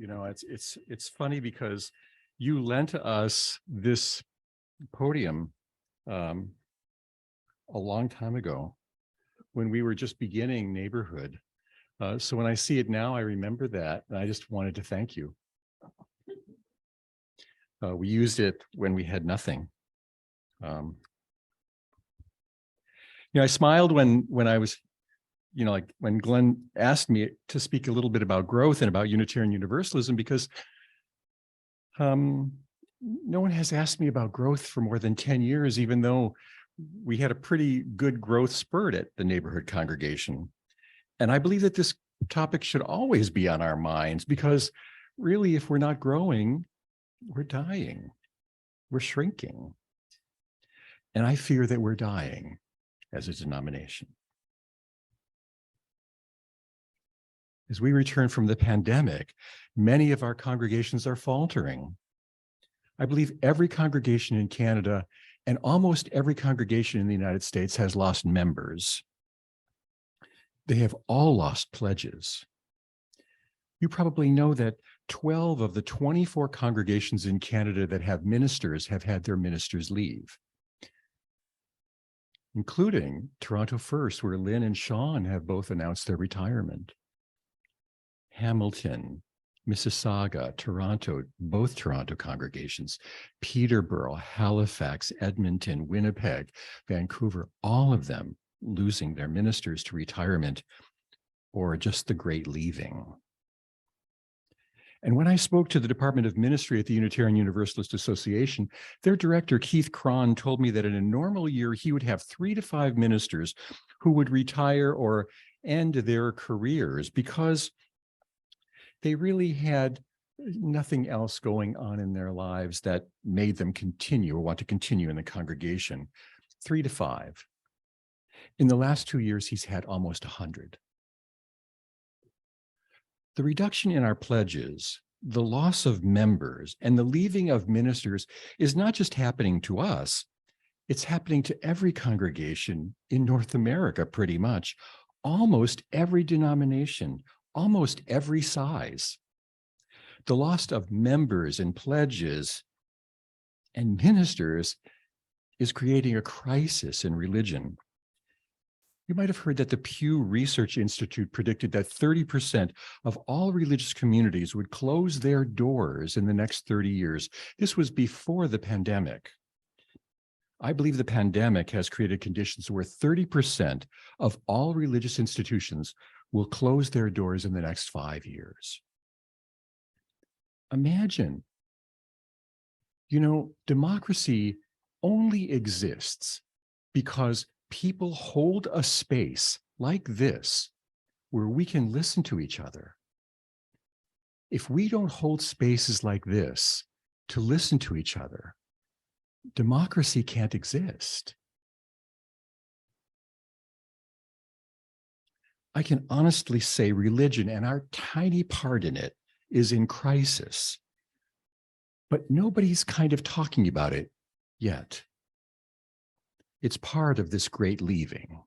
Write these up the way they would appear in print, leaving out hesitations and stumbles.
You know, it's funny because you lent us this podium a long time ago when we were just beginning Neighborhood. So when I see it now, I remember that, and I just wanted to thank you. We used it when we had nothing. I smiled when I was, like when Glenn asked me to speak a little bit about growth and about Unitarian Universalism, because no one has asked me about growth for more than 10 years, even though we had a pretty good growth spurt at the Neighborhood Congregation. And I believe that this topic should always be on our minds, because really, if we're not growing, we're dying, we're shrinking. And I fear that we're dying as a denomination. As we return from the pandemic, many of our congregations are faltering. I believe every congregation in Canada and almost every congregation in the United States has lost members. They have all lost pledges. You probably know that 12 of the 24 congregations in Canada that have ministers have had their ministers leave, including Toronto First, where Lynn and Sean have both announced their retirement. Hamilton, Mississauga, Toronto, both Toronto congregations, Peterborough, Halifax, Edmonton, Winnipeg, Vancouver, all of them losing their ministers to retirement or just the great leaving. And when I spoke to the Department of Ministry at the Unitarian Universalist Association, their director, Keith Cron, told me that in a normal year, he would have 3 to 5 ministers who would retire or end their careers because they really had nothing else going on in their lives that made them continue or want to continue in the congregation. 3 to 5. In the last 2 years, he's had almost 100. The reduction in our pledges, the loss of members, and the leaving of ministers is not just happening to us, it's happening to every congregation in North America, pretty much. Almost every denomination, almost every size. The loss of members and pledges and ministers is creating a crisis in religion. You might have heard that the Pew Research Institute predicted that 30% of all religious communities would close their doors in the next 30 years. This was before the pandemic. I believe the pandemic has created conditions where 30% of all religious institutions will close their doors in the next 5 years. Imagine, democracy only exists because people hold a space like this where we can listen to each other. If we don't hold spaces like this to listen to each other, democracy can't exist. I can honestly say religion and our tiny part in it is in crisis, but nobody's kind of talking about it yet. It's part of this great leaving.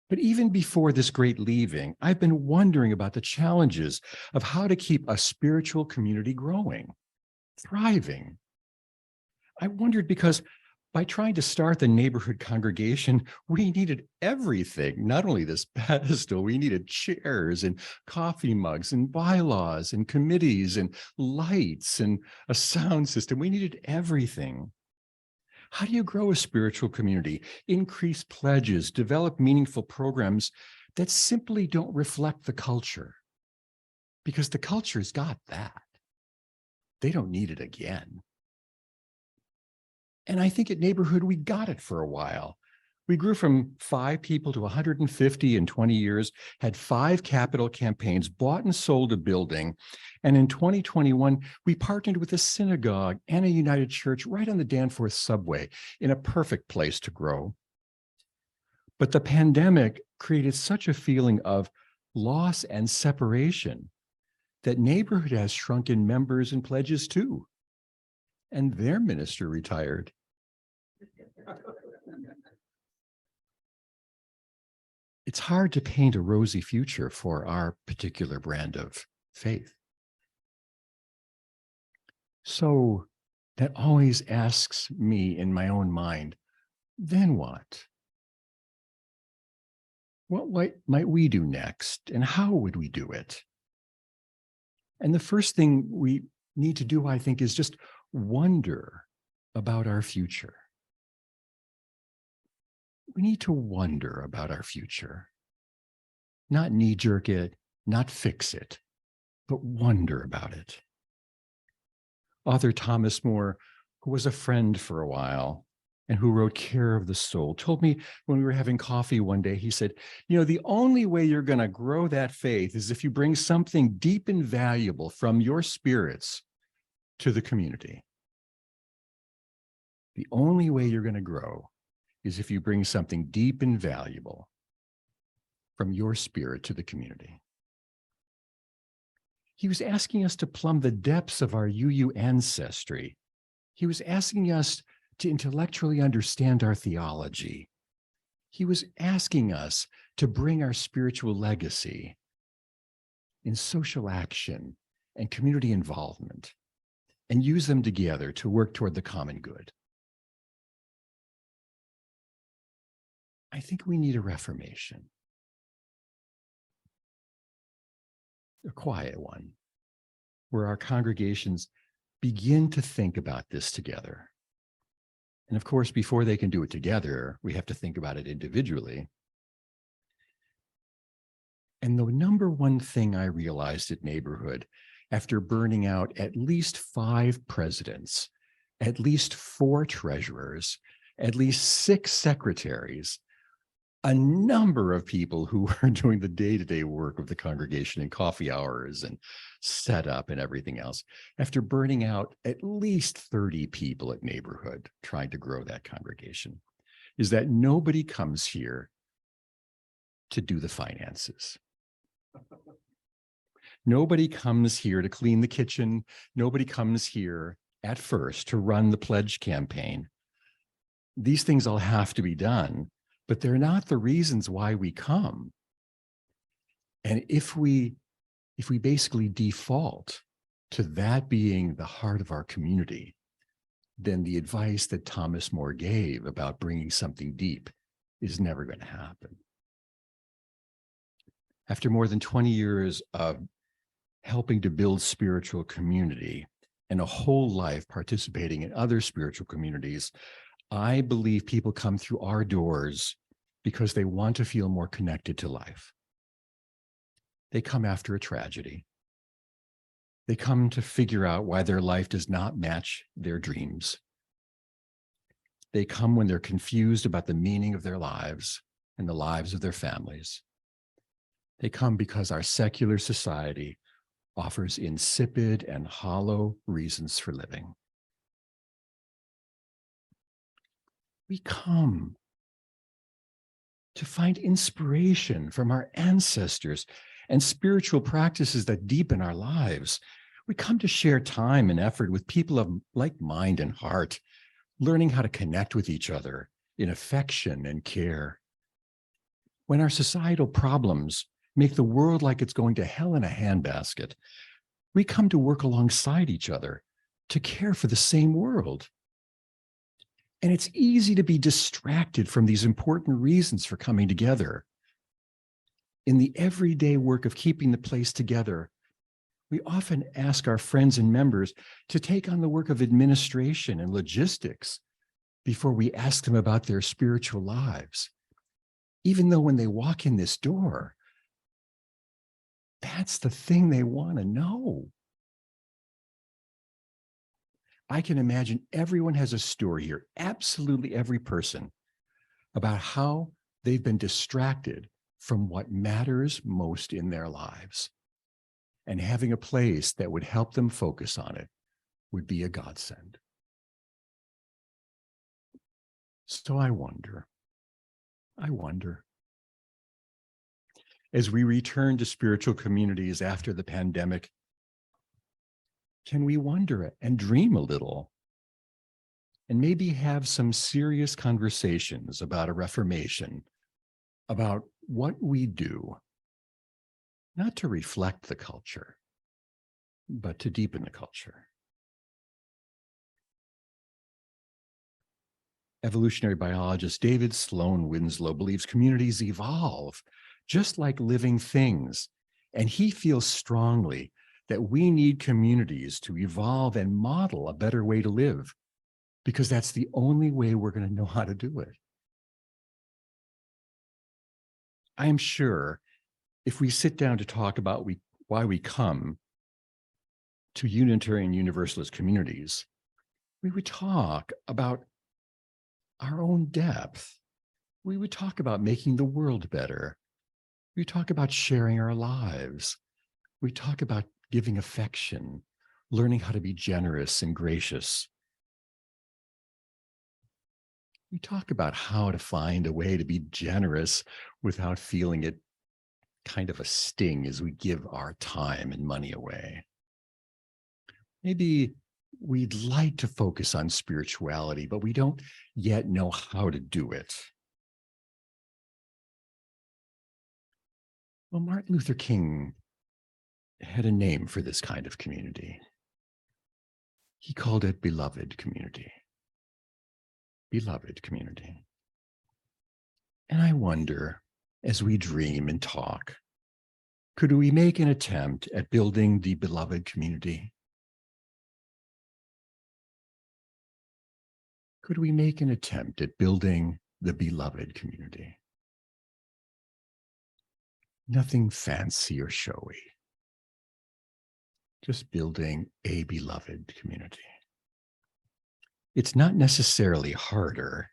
But even before this great leaving, I've been wondering about the challenges of how to keep a spiritual community growing, thriving. I wondered because by trying to start the Neighborhood Congregation, we needed everything, not only this pedestal, we needed chairs and coffee mugs and bylaws and committees and lights and a sound system. We needed everything. How do you grow a spiritual community, increase pledges, develop meaningful programs that simply don't reflect the culture? Because the culture's got that. They don't need it again. And I think at Neighborhood, we got it for a while. We grew from 5 people to 150 in 20 years, had 5 capital campaigns, bought and sold a building. And in 2021, we partnered with a synagogue and a United Church right on the Danforth subway in a perfect place to grow. But the pandemic created such a feeling of loss and separation that Neighborhood has shrunk in members and pledges too. And their minister retired. It's hard to paint a rosy future for our particular brand of faith. So that always asks me in my own mind, then what? What might we do next, and how would we do it? And the first thing we need to do, I think, is just wonder about our future. We need to wonder about our future, not knee-jerk it, not fix it, but wonder about it. Author Thomas More, who was a friend for a while and who wrote Care of the Soul, told me when we were having coffee one day, he said, the only way you're going to grow that faith is if you bring something deep and valuable from your spirits to the community. The only way you're going to grow is if you bring something deep and valuable from your spirit to the community. He was asking us to plumb the depths of our UU ancestry. He was asking us to intellectually understand our theology. He was asking us to bring our spiritual legacy in social action and community involvement and use them together to work toward the common good. I think we need a reformation, a quiet one, where our congregations begin to think about this together. And of course, before they can do it together, we have to think about it individually. And the number one thing I realized at Neighborhood, after burning out at least 5 presidents, at least 4 treasurers, at least 6 secretaries, a number of people who were doing the day-to-day work of the congregation and coffee hours and setup and everything else, after burning out at least 30 people at Neighborhood trying to grow that congregation, is that nobody comes here to do the finances. Nobody comes here to clean the kitchen. Nobody comes here at first to run the pledge campaign. These things all have to be done, but they're not the reasons why we come. And if we basically default to that being the heart of our community, then the advice that Thomas More gave about bringing something deep is never going to happen. After more than 20 years of helping to build spiritual community and a whole life participating in other spiritual communities, I believe people come through our doors because they want to feel more connected to life. They come after a tragedy. They come to figure out why their life does not match their dreams. They come when they're confused about the meaning of their lives and the lives of their families. They come because our secular society offers insipid and hollow reasons for living. We come to find inspiration from our ancestors and spiritual practices that deepen our lives. We come to share time and effort with people of like mind and heart, learning how to connect with each other in affection and care. When our societal problems make the world like it's going to hell in a handbasket, we come to work alongside each other to care for the same world. And it's easy to be distracted from these important reasons for coming together. In the everyday work of keeping the place together, we often ask our friends and members to take on the work of administration and logistics before we ask them about their spiritual lives. Even though when they walk in this door, that's the thing they want to know. I can imagine everyone has a story here, absolutely every person, about how they've been distracted from what matters most in their lives. And having a place that would help them focus on it would be a godsend. So I wonder, as we return to spiritual communities after the pandemic, can we wonder and dream a little and maybe have some serious conversations about a reformation, about what we do, not to reflect the culture, but to deepen the culture. Evolutionary biologist David Sloan Winslow believes communities evolve just like living things. And he feels strongly that we need communities to evolve and model a better way to live, because that's the only way we're going to know how to do it. I am sure if we sit down to talk about why we come to Unitarian Universalist communities, we would talk about our own depth. We would talk about making the world better. We talk about sharing our lives. We talk about giving affection, learning how to be generous and gracious. We talk about how to find a way to be generous without feeling it kind of a sting as we give our time and money away. Maybe we'd like to focus on spirituality, but we don't yet know how to do it. Well, Martin Luther King had a name for this kind of community. He called it beloved community. Beloved community. And I wonder, as we dream and talk, could we make an attempt at building the beloved community? Could we make an attempt at building the beloved community? Nothing fancy or showy, just building a beloved community. It's not necessarily harder.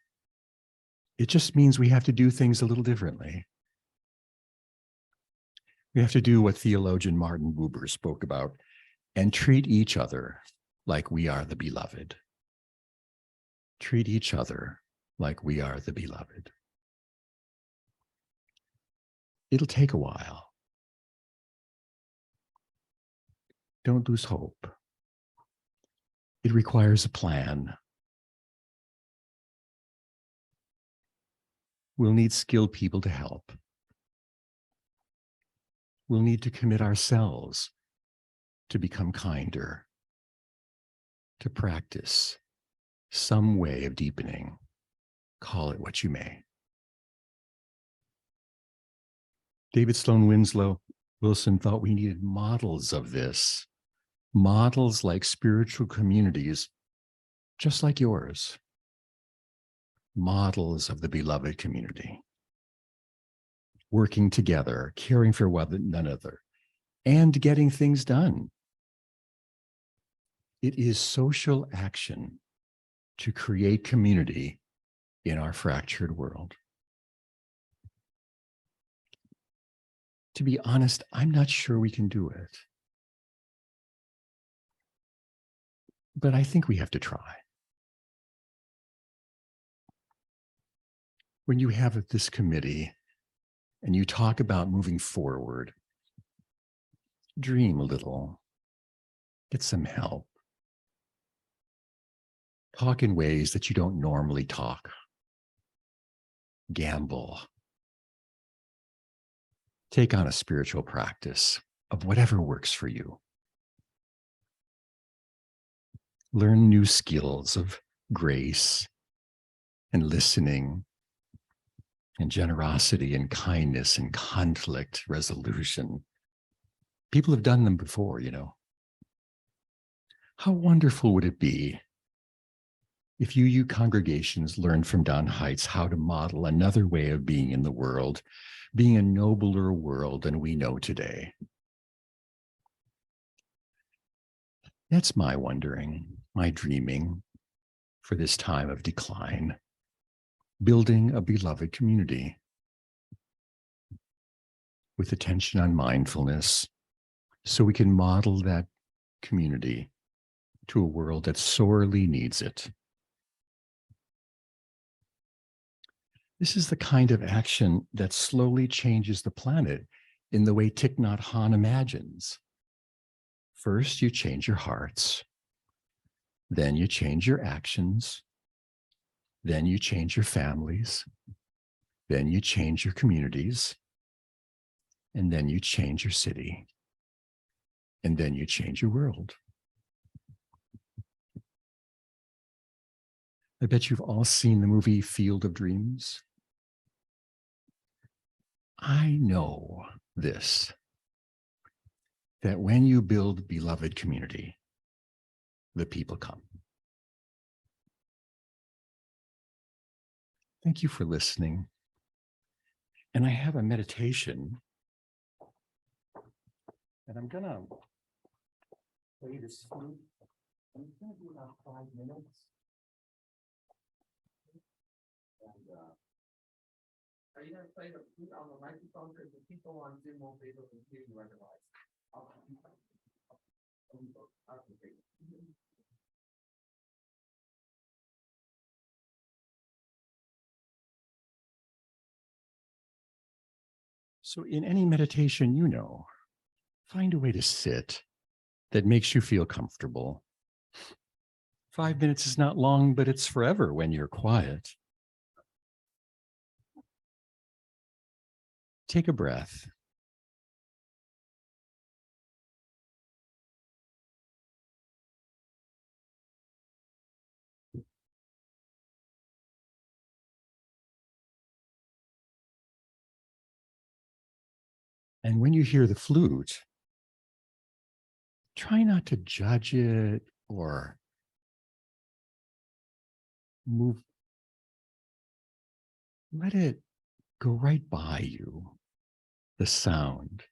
It just means we have to do things a little differently. We have to do what theologian Martin Buber spoke about and treat each other like we are the beloved. Treat each other like we are the beloved. It'll take a while. Don't lose hope. It requires a plan. We'll need skilled people to help. We'll need to commit ourselves to become kinder, to practice some way of deepening. Call it what you may. David Sloan Winslow Wilson thought we needed models of this, models like spiritual communities, just like yours, models of the beloved community, working together, caring for one another, and getting things done. It is social action to create community in our fractured world. To be honest, I'm not sure we can do it. But I think we have to try. When you have this committee and you talk about moving forward, dream a little, get some help. Talk in ways that you don't normally talk. Gamble. Take on a spiritual practice of whatever works for you. Learn new skills of grace and listening and generosity and kindness and conflict resolution. People have done them before, you know. How wonderful would it be if UU congregations learned from Don Heights how to model another way of being in the world, being a nobler world than we know today? That's my wondering, my dreaming for this time of decline, building a beloved community with attention on mindfulness so we can model that community to a world that sorely needs it. This is the kind of action that slowly changes the planet in the way Thich Nhat Hanh imagines. First, you change your hearts. Then you change your actions. Then you change your families. Then you change your communities. And then you change your city. and then you change your world. I bet you've all seen the movie Field of Dreams. I know this, that when you build beloved community, the people come. Thank you for listening. And I have a meditation, and I'm gonna play this flute. I'm gonna do about 5 minutes. And, are you gonna play the flute on the microphone, because the people on Zoom won't be able to hear you otherwise? So in any meditation, find a way to sit that makes you feel comfortable. 5 minutes is not long, but it's forever when you're quiet. Take a breath. And when you hear the flute, try not to judge it or move. Let it go right by you, the sound.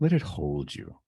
Let it hold you.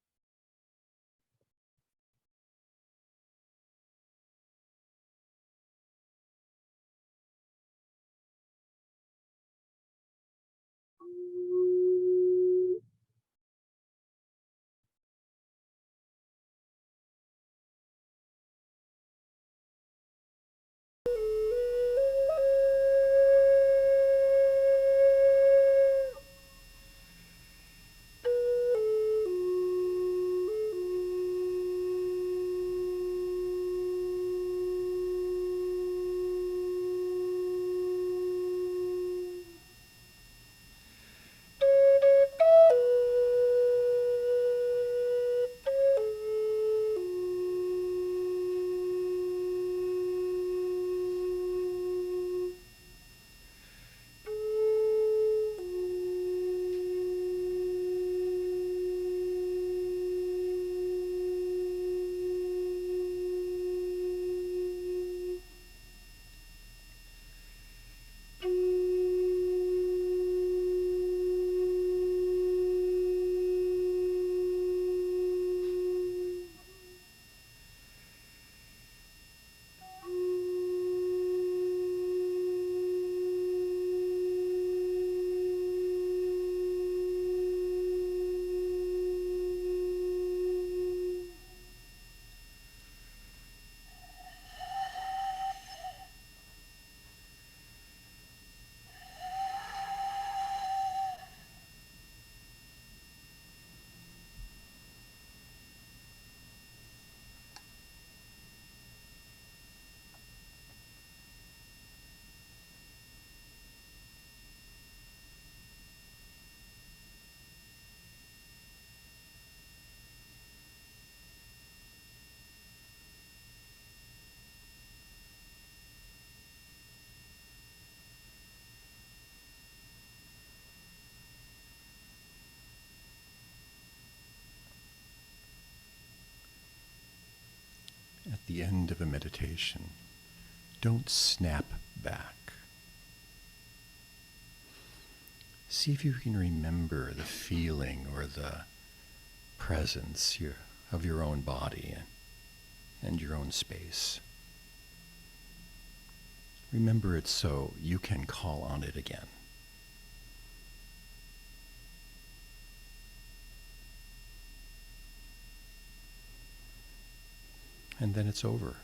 At the end of a meditation, don't snap back. See if you can remember the feeling or the presence of your own body and your own space. Remember it so you can call on it again. And then it's over.